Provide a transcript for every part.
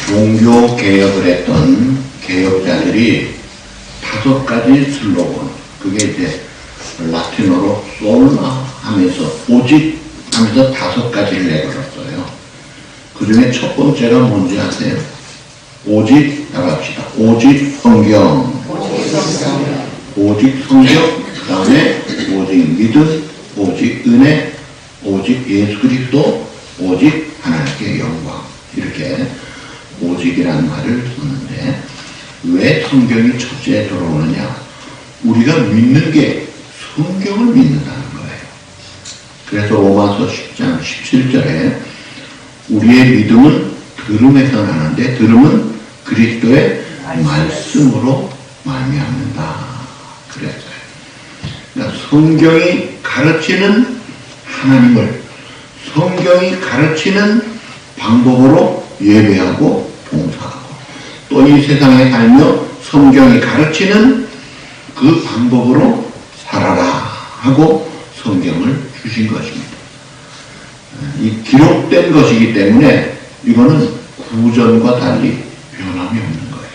종교 개혁을 했던 개혁자들이 5가지 슬로건, 그게 이제 라틴어로 솔라 하면서 오직 하면서 5가지를 내걸었어요. 그 중에 첫 번째가 뭔지 아세요? 오직, 따라합시다. 오직 성경. 오직 성경, 그 다음에 오직 믿음, 오직 은혜, 오직 예수 그리스도, 오직 하나님께 영광. 이렇게 오직이라는 말을 썼는데, 왜 성경이 첫째에 들어오느냐? 우리가 믿는 게 성경을 믿는다는 거예요. 그래서 로마서 10장 17절에 우리의 믿음은 들음에서 나는데 들음은 그리스도의 말씀으로 말미암는다. 그랬어요. 그러니까 성경이 가르치는 하나님을 성경이 가르치는 방법으로 예배하고 봉사하고 또 이 세상에 살며 성경이 가르치는 그 방법으로 살아라 하고 성경을 주신 것입니다. 이 기록된 것이기 때문에 이거는 구전과 달리 변함이 없는 거예요.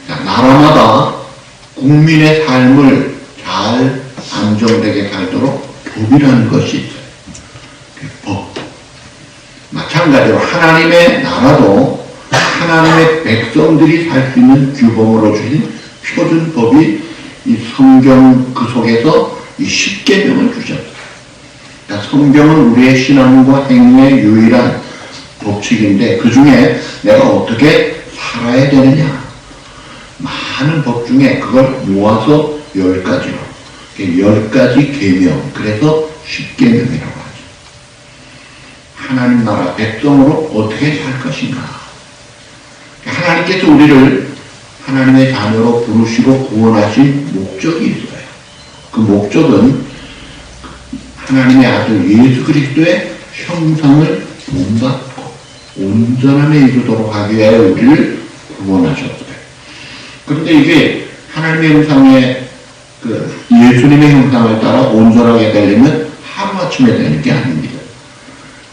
자, 나라마다 국민의 삶을 잘 안정되게 살도록 법이라는 것이 있어요. 법. 마찬가지로 하나님의 나라도 하나님의 백성들이 살 수 있는 규범으로 주신 표준법이 이 성경 그 속에서 이 10계명을 주셨어요. 그러니까 성경은 우리의 신앙과 행위의 유일한 법칙인데 그 중에 내가 어떻게 살아야 되느냐. 많은 법 중에 그걸 모아서 10가지로 10가지 계명, 그래서 10계명이라고 하죠. 하나님 나라 백성으로 어떻게 살 것인가. 하나님께서 우리를 하나님의 자녀로 부르시고 구원하신 목적이 있어요. 그 목적은 하나님의 아들 예수 그리스도의 형상을 본받고 온전함에 이르도록 하기 위하여 우리를 구원하셨어요. 그런데 이게 하나님의 형상의 예수님의 형상을 따라 온전하게 되려면 하루아침에 되는 게 아닙니다.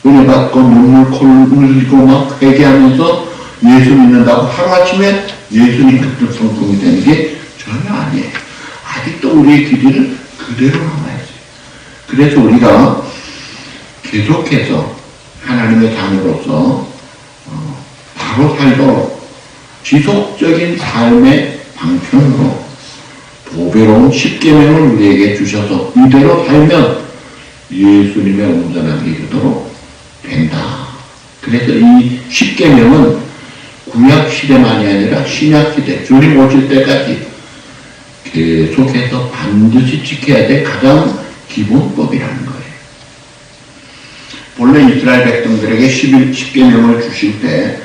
은혜 받고 눈물 콜 흘리고 막 회개하면서 예수 믿는다고 하루아침에 예수님 같은 성품이 되는 게 전혀 아니에요. 아직도 우리의 길이는 그대로 남아있어요. 그래서 우리가 계속해서 하나님의 자녀로서 바로 살도록 지속적인 삶의 방편으로 보배로운 10계명을 우리에게 주셔서 이대로 살면 예수님의 온전함에 이르도록 된다. 그래서 이 10계명은 구약 시대만이 아니라 신약 시대, 주님 오실 때까지 계속해서 반드시 지켜야 될 가장 기본법이라는 거예요. 본래 이스라엘 백성들에게 10계명을 주실 때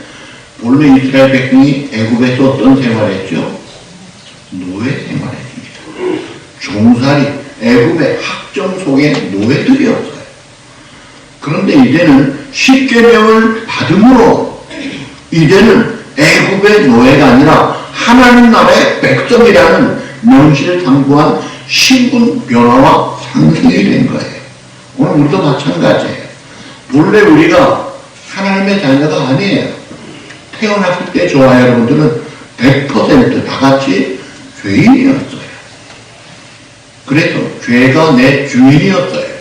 본래 이스라엘 백성이 애굽에서 어떤 생활했죠? 노예 생활했습니다. 종살이, 애굽의 학정 속의 노예들이었어요. 그런데 이제는 10계명을 받음으로 이제는 애굽의 노예가 아니라 하나님 나라의 백성이라는 명실상부한 신분 변화와 상승이 된 거예요. 오늘 우리도 마찬가지예요. 본래 우리가 하나님의 자녀가 아니에요. 태어났을 때 저와 여러분들은 100% 다같이 죄인이었어요. 그래서 죄가 내 주인이었어요.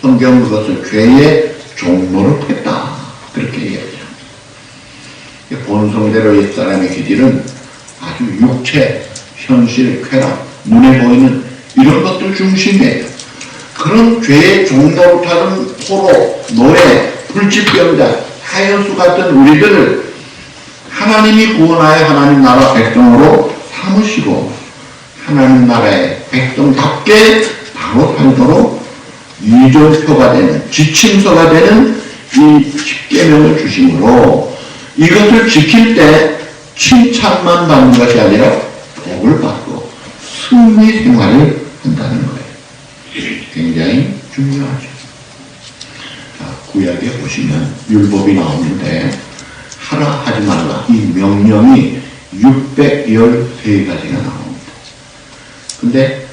성경은 그것을 죄의 종노릇했다. 그렇게 얘기하죠. 본성대로 옛사람의 기질은 아주 육체, 현실, 쾌락, 눈에 보이는 이런 것들 중심이에요. 그런 죄의 종노릇하는 포로, 노예, 불치병자, 하연수 같은 우리들을 하나님이 구원하여 하나님 나라 백성으로 삼으시고 하나님 나라의 백성답게 바로 살도록 이조표가 되는, 지침서가 되는 이 10계명을 주심으로 이것을 지킬 때 칭찬만 받는 것이 아니라 복을 받고 승리 생활을 한다는 거예요. 굉장히 중요하죠. 자, 구약에 보시면 율법이 나오는데 하라 하지 말라 이 명령이 613가지가 나옵니다. 근데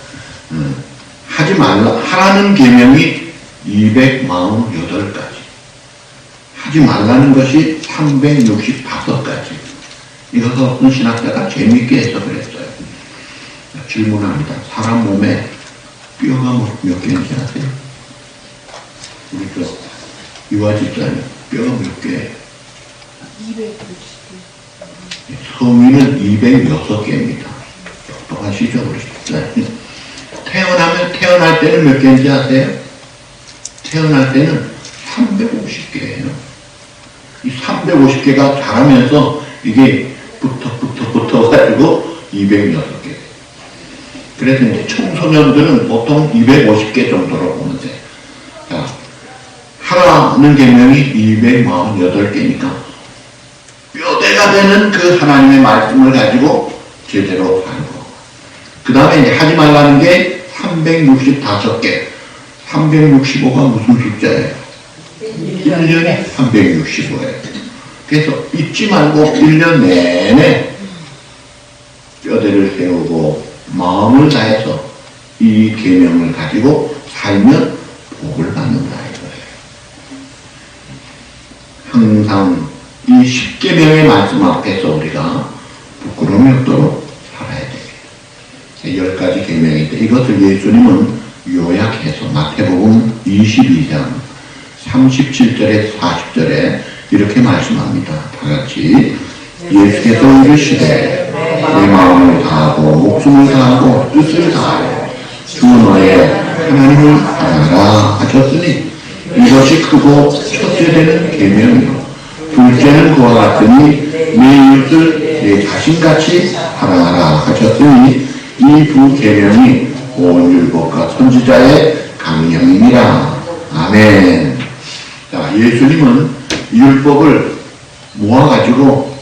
하지 말라 하라는 계명이 248가지, 하지 말라는 것이 365가지. 이것을 어떤 신학자가 재미있게 해석을 했어요. 질문합니다. 사람 몸에 뼈가 몇 개인지 아세요? 우리 유아 집사님 뼈가 몇 개예요? 260개. 성인은 206개입니다. 똑똑하시죠, 우리 집사님? 태어날 때는 몇 개인지 아세요? 태어날 때는 350개예요. 이 350개가 자라면서 이게 붙어가지고 206개. 그래서 이제 청소년들은 보통 250개 정도로 보는데, 자, 하라는 계명이 248개니까 뼈대가 되는 그 하나님의 말씀을 가지고 제대로 사는 거. 그 다음에 이제 하지 말라는 게 365개. 365가 무슨 숫자예요? 1년에 365예요. 그래서 잊지 말고 1년 내내 뼈대를 세우고 마음을 다해서 이 계명을 가지고 살면 복을 받는다 이거예요. 항상 이 10계명의 말씀 앞에서 우리가 부끄러움이 없도록 살아야 됩니다. 10가지 계명인데 이것을 예수님은 요약해서 마태복음 22장 37절에 40절에 이렇게 말씀합니다. 다같이 예수께서 이르시되 내 마음을 다하고 목숨을 다하고 뜻을 다하여 주 너의 하나님을 사랑하라 하셨으니 이것이 크고 첫째 되는 계명이요 둘째는 그와 같으니 내 이웃을 내 자신같이 사랑하라 하셨으니 이 두 계명이 온 율법과 선지자의 강령이니라. 아멘. 자, 예수님은 율법을 모아가지고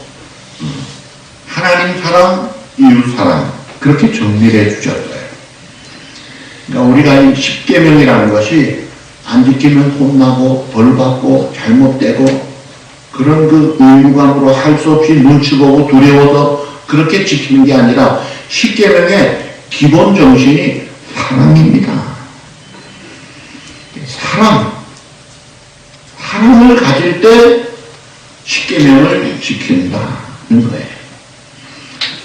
하나님 사랑, 이웃 사랑 그렇게 정리를 해주셨어요. 그러니까 우리가 이 10계명이라는 것이 안 지키면 혼나고 벌받고 잘못되고 그런 그 의무감으로 할 수 없이 눈치 보고 두려워서 그렇게 지키는 게 아니라 10계명의 기본 정신이 사랑입니다. 사랑을 가질 때 10계명을 지킨다는 거예요.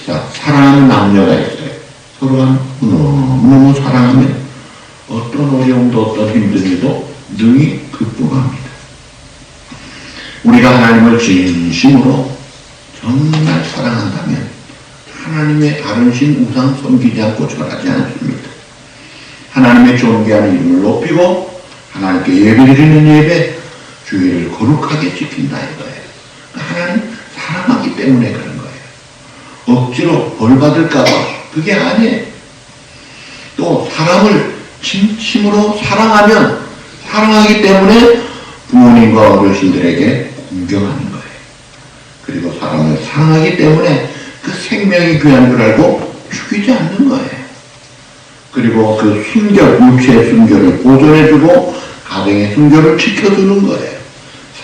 자, 사랑하는 남녀가 있어요. 서로가 너무너무 사랑하면 어떤 어려움도 어떤 힘든 일도 능히 극복합니다. 우리가 하나님을 진심으로 정말 사랑한다면 하나님의 다른 신 우상 섬기지 않고 절하지 않습니다. 하나님의 존귀하는 이름을 높이고 하나님께 예배드리는 예배, 주의를 거룩하게 지킨다 이거예요. 하나님 사랑하기 때문에 그런 거예요. 억지로 벌받을까봐 그게 아니에요. 또 사람을 진심으로 사랑하기 때문에 부모님과 어르신들에게 공경하는 거예요. 그리고 사람을 사랑하기 때문에 그 생명이 귀한 줄 알고 죽이지 않는 거예요. 그리고 그 순결, 육체의 순결을 보존해주고 가정의 순결을 지켜주는 거예요.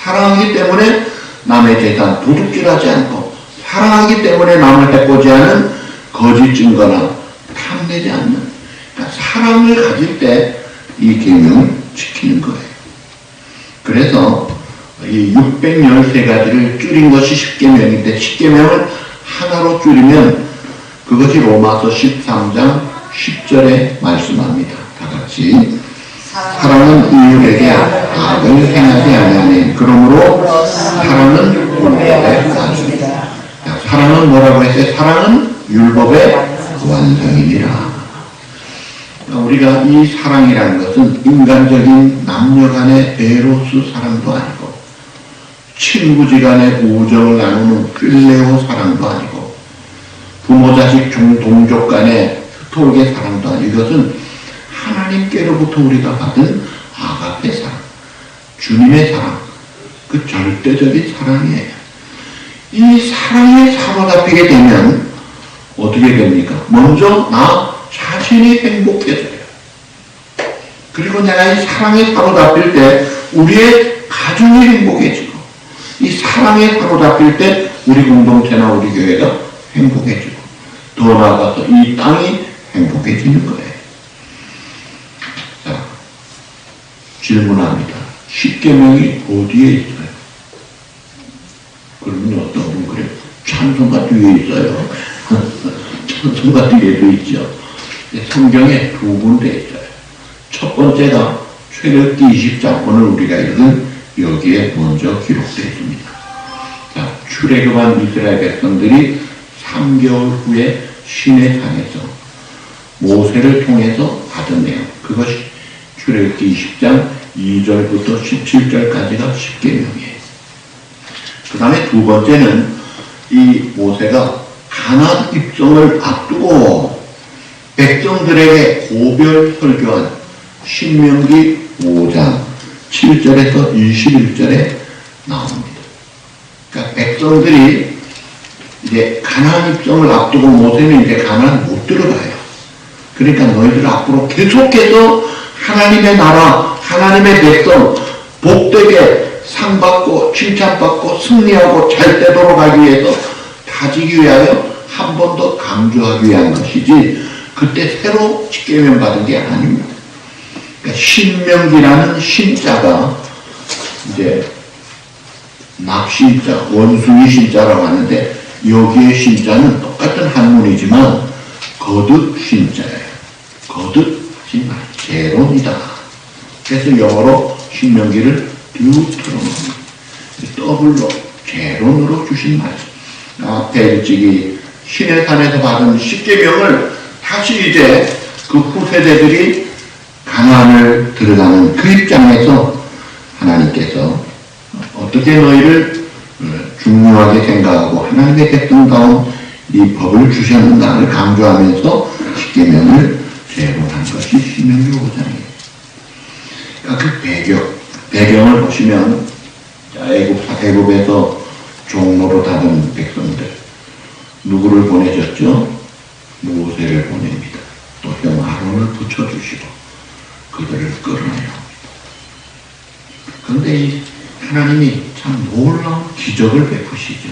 사랑하기 때문에 남의 재산 도둑질하지 않고 사랑하기 때문에 남을 해코지 않은 거짓 증거나 탐내지 않는 그러니까 사랑을 가질 때 이 계명을 지키는 거예요. 그래서 이 613가지를 줄인 것이 10계명인데 10계명을 하나로 줄이면 그것이 로마서 13장 10절에 말씀합니다. 다같이 사랑은 이웃에게 악을 행하지 아니하니 그러므로 사랑은 율법의 완성이다. 사랑은 뭐라고 했어요? 사랑은 율법의 완성이니라. 우리가 이 사랑이라는 것은 인간적인 남녀 간의 에로스 사랑도 아니고 친구지간의 우정을 나누는 필레오 사랑도 아니고 부모 자식 동족 간의 스토르게 사랑도 아니고 이것은 하나님께로부터 우리가 받은 아가페 사랑, 주님의 사랑, 그 절대적인 사랑이에요. 이 사랑에 사로잡히게 되면 어떻게 됩니까? 먼저 나 자신이 행복해져요. 그리고 내가 이 사랑에 사로잡힐 때 우리의 가정이 행복해지고 이 사랑에 사로잡힐 때 우리 공동체나 우리 교회가 행복해지고 더 나아가서 이 땅이 행복해지는 거예요. 자, 질문합니다. 10계명이 어디에 있어요? 찬송가 뒤에 있어요. 찬송가 뒤에도 있죠. 성경에 두 군데 있어요. 첫 번째가 출애굽기 20장, 오늘 우리가 읽은 여기에 먼저 기록되어 있습니다. 자, 출애굽한 이스라엘 백성들이 3개월 후에 시내산에서 모세를 통해서 받은 내용, 그것이 출애굽기 20장 2절부터 17절까지가 10계명이에요. 그 다음에 두 번째는 이 모세가 가나안 입성을 앞두고 백성들에게 고별 설교한 신명기 5장 7절에서 21절에 나옵니다. 그러니까 백성들이 이제 가나안 입성을 앞두고 모세는 이제 가나안 못 들어가요. 그러니까 너희들 앞으로 계속해서 하나님의 나라, 하나님의 백성 복되게 상받고 칭찬받고 승리하고 잘 되도록 하기 위해서 다지기 위하여 한 번 더 강조하기 위한 것이지 그때 새로 십계명 받은 게 아닙니다. 그러니까 신명기라는 신자가 이제 납신자, 원숭이 신자라고 하는데 여기에 신자는 똑같은 한문이지만 거듭 신자예요. 거듭 신자, 재론이다. 그래서 영어로 신명기를 뉴트로노미, 더블로 재론으로 주신 말씀. 앞에 일찍이 시내산에서 받은 십계명을 다시 이제 그 후세대들이 가나안을 들어가는 그 입장에서 하나님께서 어떻게 너희를 중요하게 생각하고 하나님의 백성다운 이 법을 주셨는가를 강조하면서 십계명을 재론한 것이 신명기 5장이에요. 그러니까 그 배경을 보시면 애굽에서 종로로 다른 백성들 누구를 보내셨죠? 모세를 보냅니다. 또 형 아론을 붙여주시고 그들을 끌어내요. 그런데 이 하나님이 참 놀라운 기적을 베푸시죠.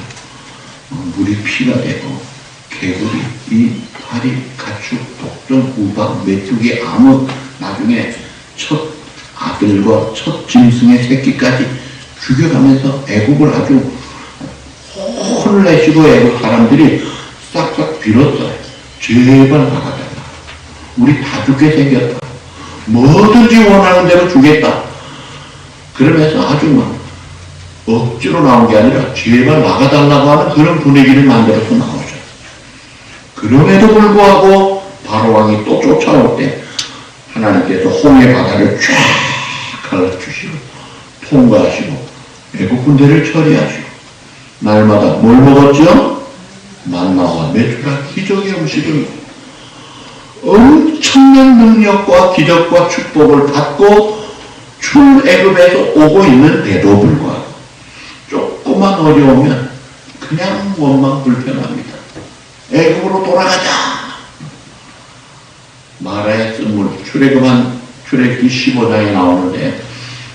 물이 피가 되고 개구리, 이 파리, 가축, 독종, 우박, 메뚜기, 암흑, 나중에 첫 아들과 첫 짐승의 새끼까지 죽여가면서 애국을 아주 혼내시고 애국 사람들이 싹싹 빌었어요. 제발 나가달라. 우리 다 죽게 생겼다. 뭐든지 원하는 대로 주겠다. 그러면서 아주 막 억지로 나온 게 아니라 제발 나가달라고 하는 그런 분위기를 만들어서 나오죠. 그럼에도 불구하고 바로왕이 또 쫓아올 때 하나님께서 홍해 바다를 쫙 갈라주시고 통과하시고 애국 군대를 처리하시고 날마다 뭘 먹었죠? 만나와 메추라 기적의 음식을 엄청난 능력과 기적과 축복을 받고 출애굽에서 오고 있는데도 불구하고 조금만 어려우면 그냥 원망 불평합니다. 애굽으로 돌아가자. 마라의 쓴물 출애굽기 15장에 나오는데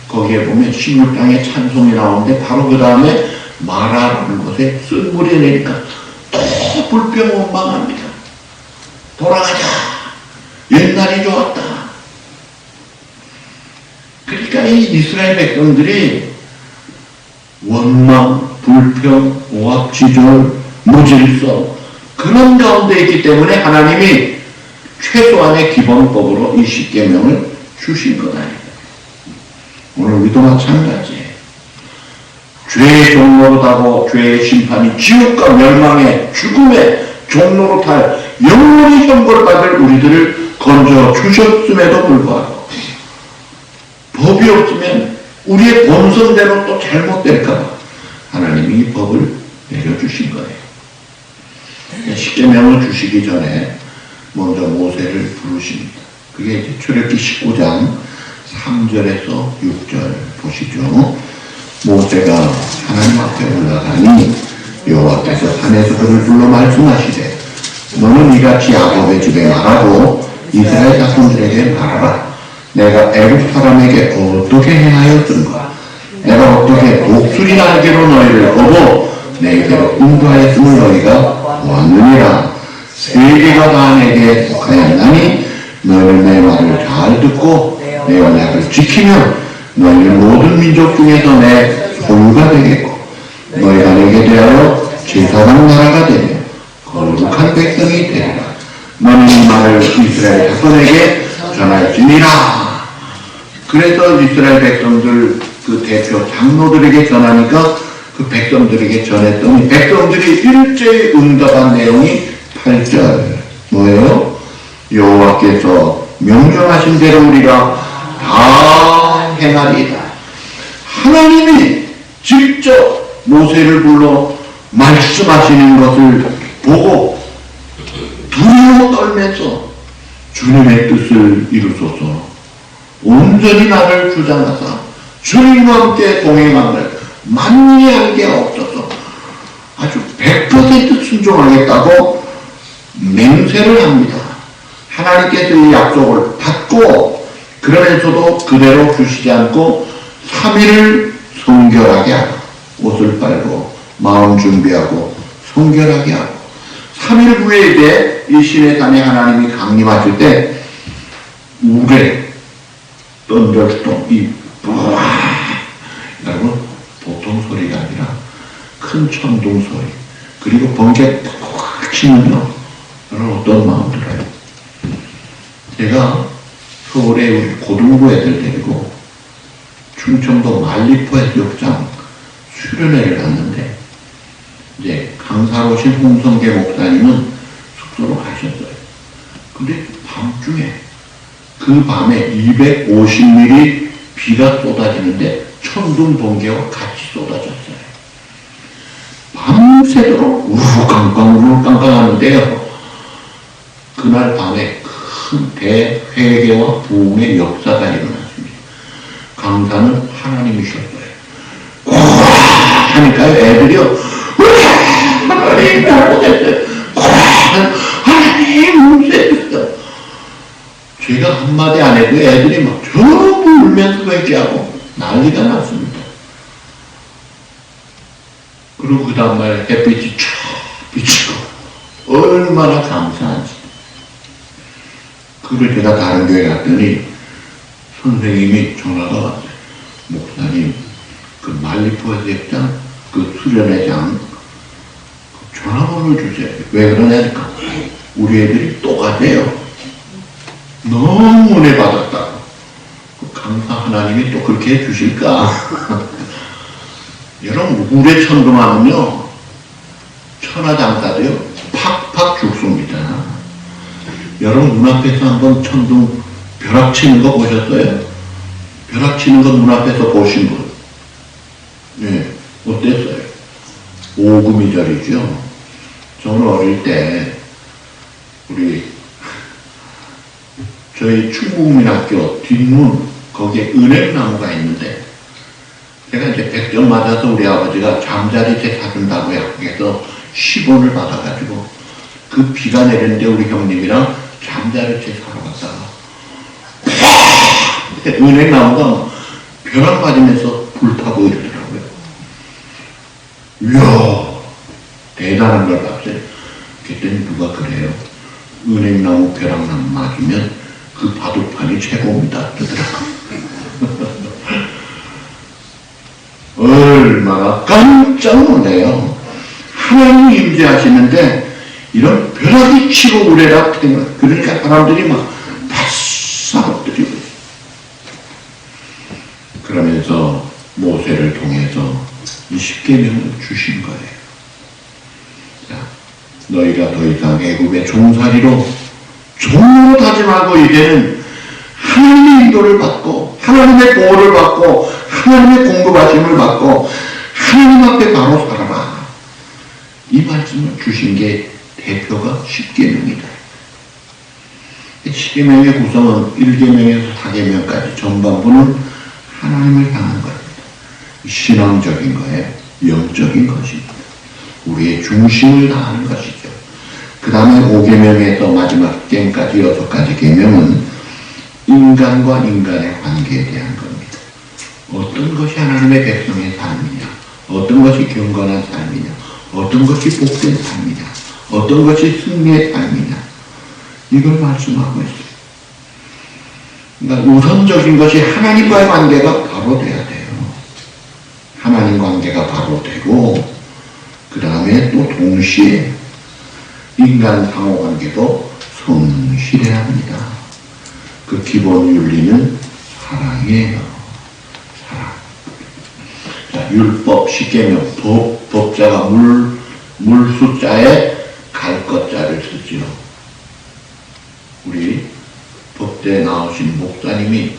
거기에 보면 16장에 찬송이 나오는데 바로 그 다음에 마라라는 곳에 쓴물이 내니까 또 불평 원망합니다. 돌아가자. 옛날이 좋았다. 그러니까 이 이스라엘 백성들이 원망, 불평, 오합지졸, 무질서 그런 가운데 있기 때문에 하나님이 최소한의 기본법으로 이 십계명을 주신 것 아닙니다. 오늘 우리도 마찬가지예요. 죄의 종로로 타고 죄의 심판이 지옥과 멸망의 죽음의 종로로 탈 영원히 형벌을 받을 우리들을 건져 주셨음에도 불구하고 법이 없으면 우리의 본성대로 또 잘못될까봐 하나님이 이 법을 내려주신 거예요. 십계명을 주시기 전에 먼저 모세를 부르십니다. 그게 이제 출애굽기 19장 3절에서 6절 보시죠. 모세가 하나님 앞에 올라가니 여호와께서 산에서 그를 불러 말씀하시되 너는 이같이 야곱의 집에 말하고 이스라엘 자손들에게 말하라. 내가 애굽 사람에게 어떻게 행하였던가. 내가 어떻게 독수리 날개로 너희를 거고 내게로 인도하였음을 너희가 보았느니라. 세계가 다 내게 속하였나니 너희는 내 말을 잘 듣고 내 언약을 지키면 너희는 모든 민족 중에서 내 소유가 되겠고 너희가 내게 대하여 제사장 나라가 되며 거룩한 백성이 되리라. 너는 이 말을 이스라엘 자손에게 전할지니라. 그래서 이스라엘 백성들 그 대표 장로들에게 전하니까 그 백성들에게 전했더니 백성들이 일제히 응답한 내용이 8절 뭐예요? 여호와께서 명령하신 대로 우리가 다 행하리이다. 하나님이 직접 모세를 불러 말씀하시는 것을 보고 두려워 떨면서 주님의 뜻을 이루소서 온전히 나를 주장하사 주님과 함께 동행함을 만리하게 게 없어서 아주 100% 순종하겠다고 맹세를 합니다. 하나님께서 이 약속을 받고 그러면서도 그대로 주시지 않고 3일을 성결하게 하고 옷을 빨고 마음 준비하고 성결하게 하고 3일 후에 이제 이 시내산에 하나님이 강림하실 때 우레 던더스톰 이 부아 여러분 보통 소리가 아니라 큰 천둥 소리 그리고 번개 푹 치면요 여러분 어떤 마음 들어요? 제가 서울에 우리 고등부 애들 데리고 충청도 말리포 해수욕장 수련회를 갔는데 이제 강사로 오신 홍성계 목사님은 숙소로 가셨어요. 근데 밤중에 그 밤에 250mm 비가 쏟아지는데 천둥 번개와 같이 쏟아졌어요. 밤새도록 우르르깡깡 하는데요. 그날 밤에 큰 대회개와 부흥의 역사가 일어났습니다. 강사는 하나님이셨어요. 꽉 하니까 애들이요. 하나님 잘못했어요. 하나님 문제했어요. 제가 한마디 안 해도 애들이 막 전부 울면서 회개하고 난리가 났습니다. 그리고 그 다음날 햇빛이 쫙 비치고 얼마나 감사한지. 그걸 제가 다른 교회 갔더니 선생님이 전화가 왔어요. 목사님, 그 말리포 해수욕장 그 수련회장 전화번호를 주세요. 왜 그러냐니까 우리 애들이 또 가세요. 너무 은혜 받았다. 그 강사 하나님이 또 그렇게 해주실까? 여러분 우레 천둥하면요 천하장사도요 팍팍 죽습니다. 여러분 눈앞에서 한번 천둥 벼락 치는 거 보셨어요? 벼락 치는 거 눈앞에서 보신 분? 네, 어땠어요? 오금이절이죠. 저는 어릴 때 저희 충북민학교 뒷문 거기에 은행나무가 있는데 제가 이제 100점 맞아서 우리 아버지가 잠자리채 사준다고 약속해서 10원을 받아가지고 그 비가 내리는데 우리 형님이랑 잠자리채 사러 갔다가 은행나무가 벼락 맞으면서 불타고 이러더라고요. 이야 대단한 걸 봤어요. 그랬더니 누가 그래요. 은행나무 벼락나무 맞으면 그 바둑판이 최고입니다. 그러더라고요. 얼마나 깜짝 놀래요. 하나님이 임재하시는데 이런 벼락이 치고 우레라 태면 그러니까 사람들이 막 바싹 엎드리고 있어요. 그러면서 모세를 통해서 이 십계명을 주신 거예요. 자, 너희가 더 이상 애굽의 종살이로 종으로 다짐하고 이제는 하나님의 인도를 받고 하나님의 보호를 받고 하나님의 공급하심을 받고 하나님 앞에 바로 살아라. 이 말씀을 주신 게 대표가 십계명이다. 십계명의 구성은 1계명에서 4계명까지 전반부는 하나님을 향한 겁니다. 신앙적인 거예요. 영적인 것입니다. 우리의 중심을 다하는 것이죠. 그 다음에 5계명에서 마지막 계명까지 6가지 계명은 인간과 인간의 관계에 대한 겁니다. 어떤 것이 하나님의 백성의 삶이냐, 어떤 것이 경건한 삶이냐, 어떤 것이 복된 삶이냐, 어떤 것이 승리의 삶이냐, 이걸 말씀하고 있어요. 그러니까 우선적인 것이 하나님과의 관계가 바로 돼야 돼요. 하나님 관계가 바로 되고 그 다음에 다음에 또 동시에 인간 상호관계도 성실해야 합니다. 그 기본 윤리는 사랑이에요. 사랑. 자, 율법, 십계명, 법자가 물 숫자에 갈 것자를 쓰지요. 우리 법대에 나오신 목사님이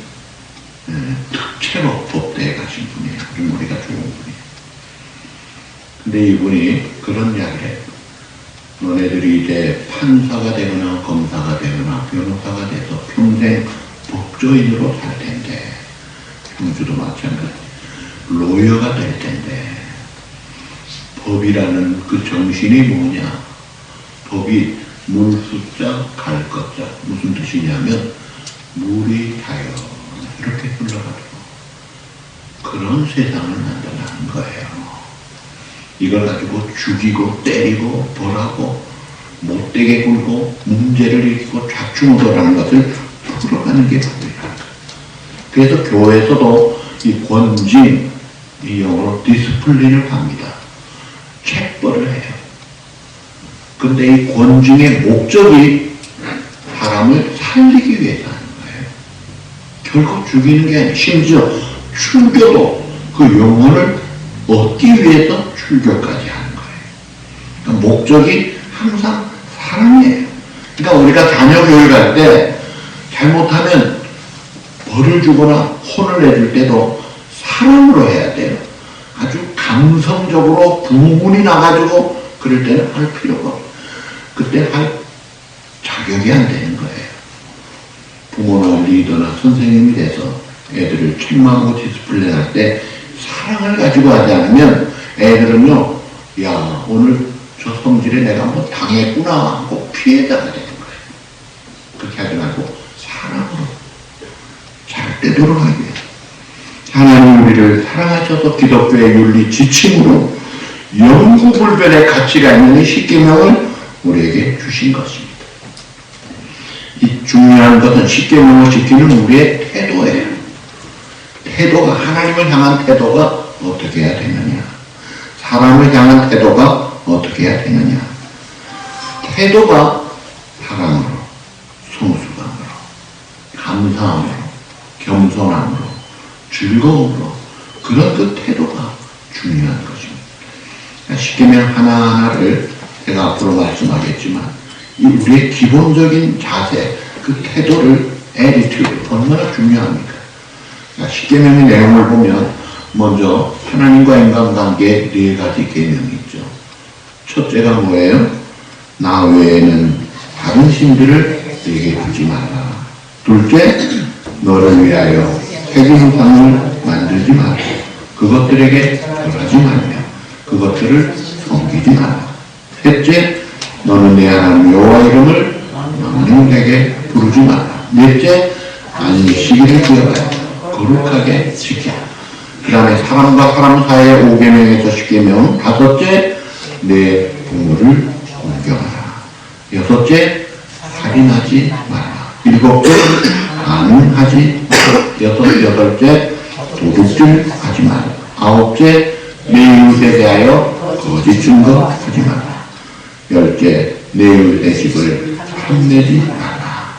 특채로 법대에 가신 분이에요. 아주 머리가 좋은 분이에요. 근데 이분이 그런 이야기를 해요. 너네들이 이제 판사가 되거나 검사가 되거나 변호사가 돼서 평생 법조인으로 살 텐데, 형주도 마찬가지, 로여가 될 텐데, 법이라는 그 정신이 뭐냐? 법이 물 숫자 갈 것자. 무슨 뜻이냐면 물이 자연 이렇게 흘러가도록 그런 세상을 만들라는 거예요. 이걸 가지고 죽이고 때리고 벌하고 못되게 굴고 문제를 일으키고 좌충우돌하는 것을 풀어가는 게 법이라. 그래서 교회에서도 이 권징, 이 영어로 디스플린을 합니다. 책벌을 해요. 근데 이 권징의 목적이 사람을 살리기 위해서 하는 거예요. 결국 죽이는 게 아니라 심지어 출교도 그 영혼을 얻기 위해서 출교까지 하는 거예요. 그러니까 목적이 항상 사랑이에요. 그러니까 우리가 자녀 교육 할 때 잘못하면 벌을 주거나 혼을 내줄 때도 사랑으로 해야 돼요. 아주 감성적으로 부문이 나가지고 그럴 때는 할 필요가 없어요. 그때 할 자격이 안 되는 거예요. 부모나 리더나 선생님이 돼서 애들을 책망하고 디스플레이 할 때 사랑을 가지고 하지 않으면 애들은요, 야, 오늘 저 성질에 내가 한번 당했구나 하고 피해자가 되는 거예요. 그렇게 하지 말고 사랑으로 잘 되도록 하기 위해서. 하나님 우리를 사랑하셔서 기독교의 윤리 지침으로 영구불변의 가치가 있는 이 십계명을 우리에게 주신 것입니다. 이 중요한 것은 십계명을 지키는 우리의 태도예요. 태도가, 하나님을 향한 태도가 어떻게 해야 되느냐, 사람을 향한 태도가 어떻게 해야 되느냐. 태도가 사랑으로, 성수감으로, 감사함으로, 겸손함으로, 즐거움으로, 그런 그 태도가 중요한 것입니다. 십계명 하나하나를 제가 앞으로 말씀하겠지만 이 우리의 기본적인 자세, 그 태도를 에디튜드 얼마나 중요합니까? 십계명의 내용을 보면 먼저 하나님과 인간관계에 4가지 계명이 있죠. 첫째가 뭐예요? 나 외에는 다른 신들을 내게 두지 말라. 둘째, 너를 위하여 세계 형상을 만들지 말라. 그것들에게 절하지 말며 그것들을 섬기지 말라. 셋째, 너는 내 하나님 여호와 이름을 명령되게 부르지 말라. 넷째, 안식일을 지켜라. 거룩하게 지켜. 그 다음에 사람과 사람 사이의 5계명에서 10계명. 다섯째, 내 부모를 공경하라. 여섯째, 살인하지 말라. 일곱째, 간음하지 말라. 여덟째, 도둑질하지 말라. 아홉째, 내 이웃에 대하여 거짓 증거하지 말라. 열째, 내 이웃의 집을 탐내지 말라.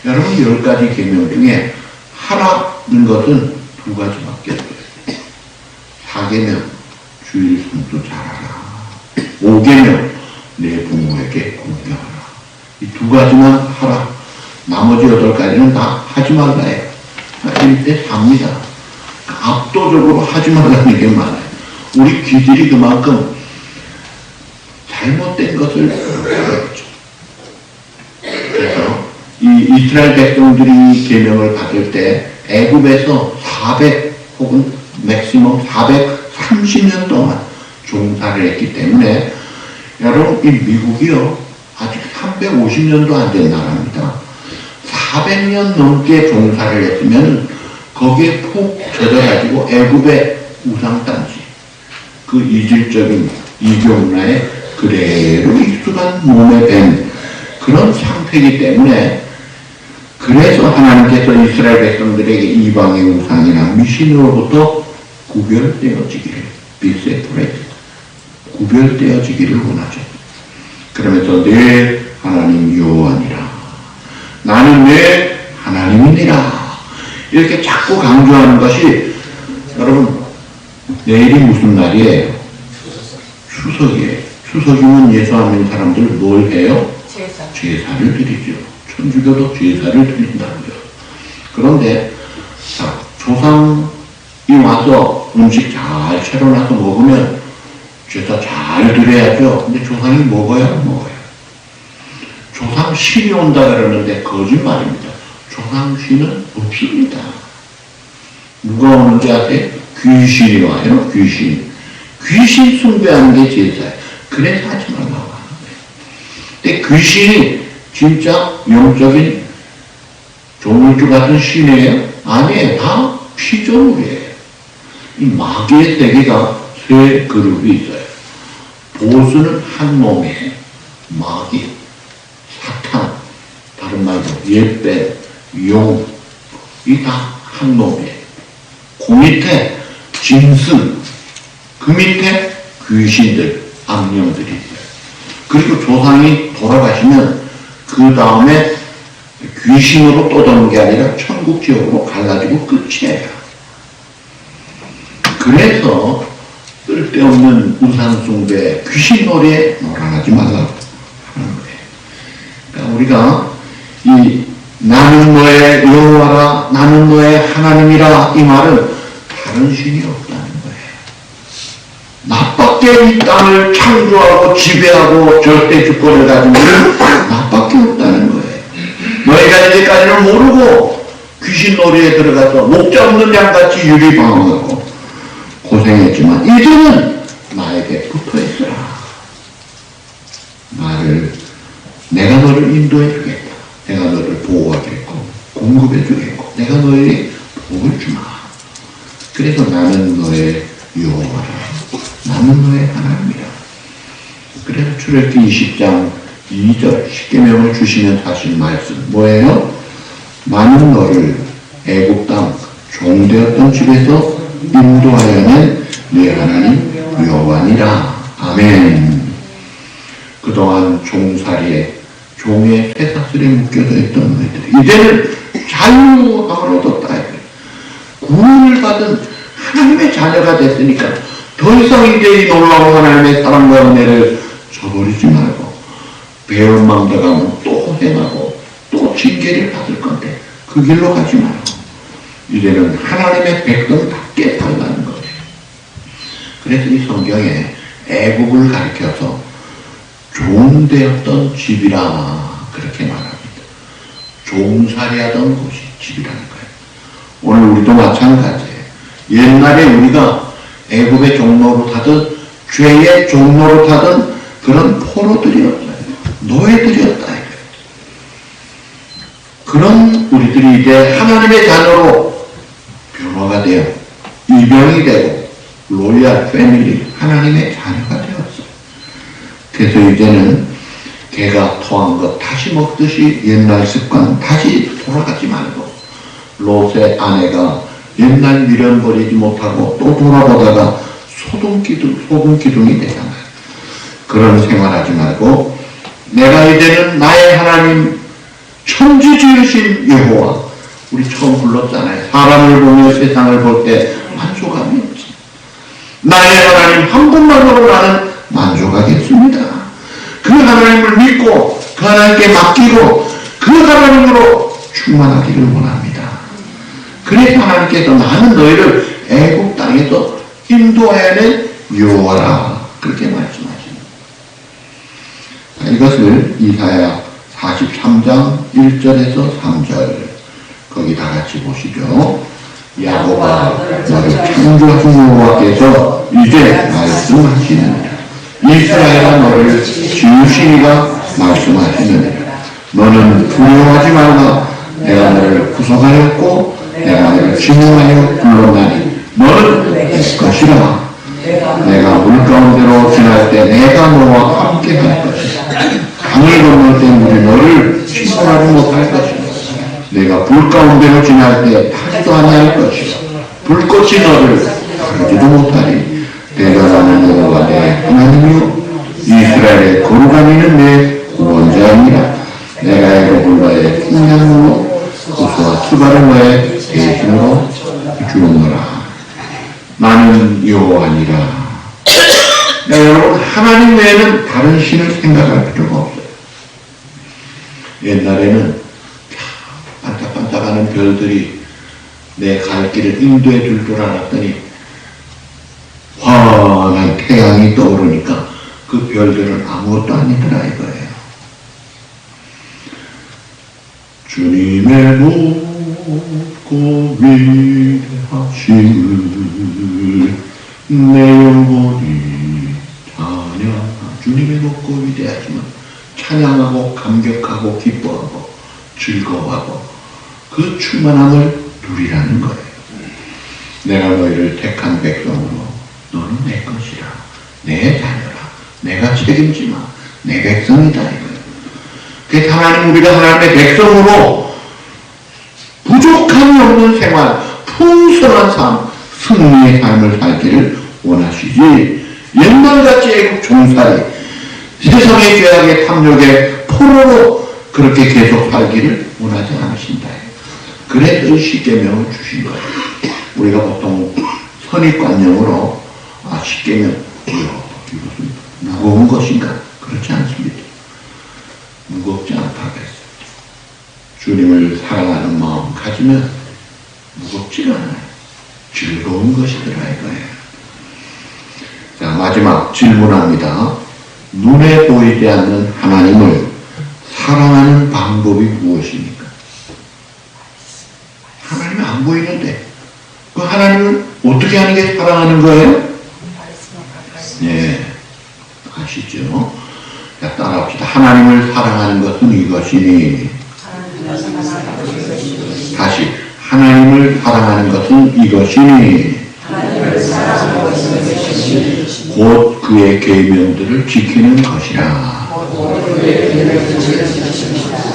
여러분, 10가지 계명 중에 하라는 것은 2가지밖에 없어요. 4계명, 주일 성수 잘하라. 5계명, 내 부모에게 공경하라. 이 2가지만 하라. 나머지 8가지는 다 하지 말라 해요. 1대 4입니다. 압도적으로 하지 말라는 게 많아요. 우리 귀들이 그만큼 잘못된 것을 알았죠. 그래서 이 이스라엘 백성들이 계명을 받을 때 애굽에서 400 혹은 맥시멈 430년 동안 종사를 했기 때문에 여러분, 이 미국이요 아직 350년도 안 된 나라입니다. 400년 넘게 종사를 했으면 거기에 푹 젖어가지고 애굽의 우상 단지, 그 이질적인 이교 문화에 그대로 익숙한 몸에 밴 그런 상태이기 때문에, 그래서 하나님께서 이스라엘 백성들에게 이방의 우상이나 미신으로부터 구별되어지기를, be separated, 구별되어지기를 원하죠. 그러면서 내 하나님 여호와니라. 나는 내 하나님이니라. 이렇게 자꾸 강조하는 것이, 여러분, 내일이 무슨 날이에요? 추석이에요. 추석이면 예수 안 믿는 사람들 뭘 해요? 제사를 드리죠. 천주교도 제사를 드린다고요. 그런데 자, 조상이 와서 음식 잘 차려놔서 먹으면 제사 잘 드려야죠. 근데 조상이 먹어요? 조상 신이 온다 그러는데 거짓말입니다. 조상 신은 없습니다. 누가 오는지 아세요? 귀신이 와요. 귀신 숭배하는 게 제사예요. 그래서 하지 말라고 하는 거예요. 근데 귀신이 진짜 영적인 조물주 같은 신이에요? 아니에요. 다 피조물이에요. 이 마귀의 세계가 세 그룹이 있어요. 보수는 한 몸이에요. 마귀, 사탄, 다른 말로 옛배, 용, 이 다 한 몸이에요. 그 밑에 짐승, 그 밑에 귀신들, 악령들이 있어요. 그리고 조상이 돌아가시면 그 다음에 귀신으로 떠도는 게 아니라 천국 지옥으로 갈라지고 끝이에요. 그래서 쓸데없는 우상숭배, 귀신놀이에 놀아나지 말라고 하는 거예요. 그러니까 우리가 이 나는 너의 여호와라, 나는 너의 하나님이라, 이 말은 다른 신이 없다는 거예요. 나밖에 이 땅을 창조하고 지배하고 절대 주권을 가진 분은 나밖에 없다는 거예요. 너희가 이제까지는 모르고 귀신놀이에 들어가서 목자 없는 양같이 유리방황하고 고생했지만 이제는 나에게 붙어있어라. 내가 너를 인도해 주겠다. 내가 너를 보호하겠고 공급해 주겠고 내가 너에게 복을 주마. 그래서 나는 너의 여호와라. 나는 너의 하나님이라. 그래서 출애굽기 20장 2절 십계명을 주시면 하신 말씀 뭐예요? 나는 너를 애굽 땅 종되었던 집에서 인도하여 낸 내 하나님 여호와니라. 아멘. 그동안 종살이에 종의 쇠사슬에 묶여져 있던 너희들이 이제는 자유함을 얻었다. 구원을 받은 하나님의 자녀가 됐으니까 더 이상 이제 이 놀라운 하나님의 사랑과 은혜를 저버리지 말고 배은망대가면 또 행하고 또 징계를 받을 건데 그 길로 가지 말고 이제는 하나님의 백성답게 살라는 거예요. 그래서 이 성경에 애국을 가리켜서 종되었던 집이라 그렇게 말합니다. 종살이하던 곳이 집이라는 거예요. 오늘 우리도 마찬가지예요. 옛날에 우리가 애국의 종로로 타든 죄의 종로로 타든 그런 포로들이었어요. 노예들이었다. 그런 우리들이 이제 하나님의 자녀로 변화가 되어 입양이 되고 로얄 패밀리 하나님의 자녀가 되었어요. 그래서 이제는 개가 토한 것 다시 먹듯이 옛날 습관 다시 돌아가지 말고 롯의 아내가 옛날 미련 버리지 못하고 또 돌아보다가 소금 기둥이 되잖아요. 그런 생활하지 말고 내가 이제는 나의 하나님 천지 지으신 여호와, 우리 처음 불렀잖아요. 사람을 보며 세상을 볼 때 만족함이 없지. 나의 하나님 한 분만으로 나는 만족하겠습니다. 그 하나님을 믿고 그 하나님께 맡기고 그 하나님으로 충만하기를 원합니다. 그래서 하나님께서 나는 너희를 애국 땅에서 인도하여낸 여호와라 그렇게 말씀하십니다. 이것을 이사야 43장 1절에서 3절 거기 다 같이 보시죠. 야곱아 너를 창조하신 여호와께서 이제 말씀하시느니라. 이스라엘아 너를 지으시니가 말씀하시느니라. 너는 두려워하지 말라. 내가 너를 구속하였고 내가 너를 지명하여 불렀나니 너는 내 것이라. 내가 물 가운데로 지날 때 내가 너와 함께 할 것이다. 강을 건널 때 물이 너를 침몰하지 못할 것이다. 내가 불 가운데로 지날 때 타지도 아니할 것이다. 불꽃이 너를 가르지도 못하리. 대단하는 여호와 내 하나님이요 이스라엘의 거룩하니는 내 구원자이니라. 내가 애굽을 너의 풍량으로 구수와 투바를 너의 대신으로 주었노라. 나는 여호와니라. 여러분, 하나님 외에는 다른 신을 생각할 필요가 없어요. 옛날에는 반짝반짝하는 별들이 내 갈 길을 인도해 줄 줄 알았더니 환한 태양이 떠오르니까 그 별들은 아무것도 아니더라 이거예요. 주님의 높고 위대하심을 내 영혼이 찬양하. 주님의 높고 위대하심을 찬양하고 감격하고 기뻐하고 즐거워하고 그 충만함을 누리라는 거예요. 내가 너희를 택한 백성으로 너는 내 것이라. 내 자녀라. 내가 책임지마. 내 백성이다 이거예요. 그래서 하나님 우리가 하나님의 백성으로 부족함이 없는 생활, 풍성한 삶, 승리의 삶을 살기를 원하시지 옛날같이 애국 종살이 세상의 죄악의 탐욕의 포로로 그렇게 계속 살기를 원하지 않으신다. 그래서 이 십계명을 주신 거예요. 우리가 보통 선입관념으로 십계명 이것은 무거운 것인가? 그렇지 않습니다. 무겁지 않다고 했습니다. 주님을 사랑하는 마음 가지면 무겁지가 않아요. 즐거운 것이더라 이거예요. 자, 마지막 질문합니다. 눈에 보이지 않는 하나님을 사랑하는 방법이 무엇입니까? 하나님이 안 보이는데 그 하나님을 어떻게 하는 게 사랑하는 거예요? 네, 아시죠? 자, 따라합시다. 하나님을 사랑하는 것은 이것이니. 다시 하나님을 사랑하는 것은 이것이니 곧 그의 계명들을 지키는 것이라.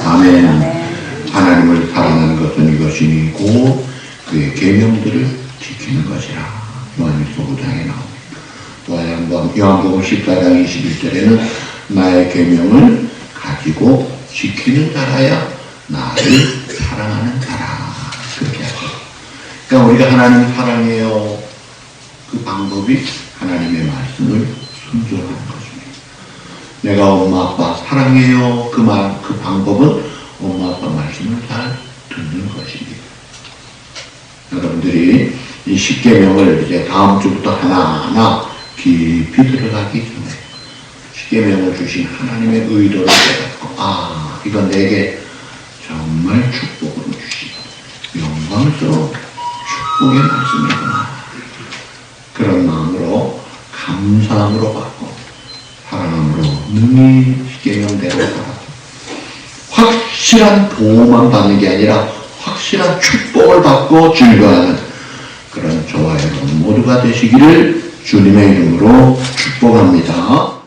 아멘. 하나님을 사랑하는 것은 이것이니 곧 그의 계명들을 지키는 것이라. 요한일서 5장에 나옵니다. 요한복음 14장 21절에는 나의 계명을 가지고 지키는 자라야 나를 사랑하는 자라. 그렇게 하죠. 그러니까 우리가 하나님 사랑해요. 그 방법이 하나님의 말씀을 순종하는 것입니다. 내가 엄마 아빠 사랑해요. 그 방법은 엄마 아빠 말씀을 잘 듣는 것입니다. 여러분들이 이 십계명을 이제 다음 주부터 하나하나 깊이 들어가기 전에 십계명을 주신 하나님의 의도를 깨닫고 이건 내게 정말 축복으로 주신 영광스러운 축복의 말씀이구나. 그런 마음으로 감사함으로 받고 사랑함으로 능히 십계명대로 살아서 확실한 보호만 받는 게 아니라 확실한 축복을 받고 즐거워하는 그런 저와 여러분 모두가 되시기를 주님의 이름으로 축복합니다.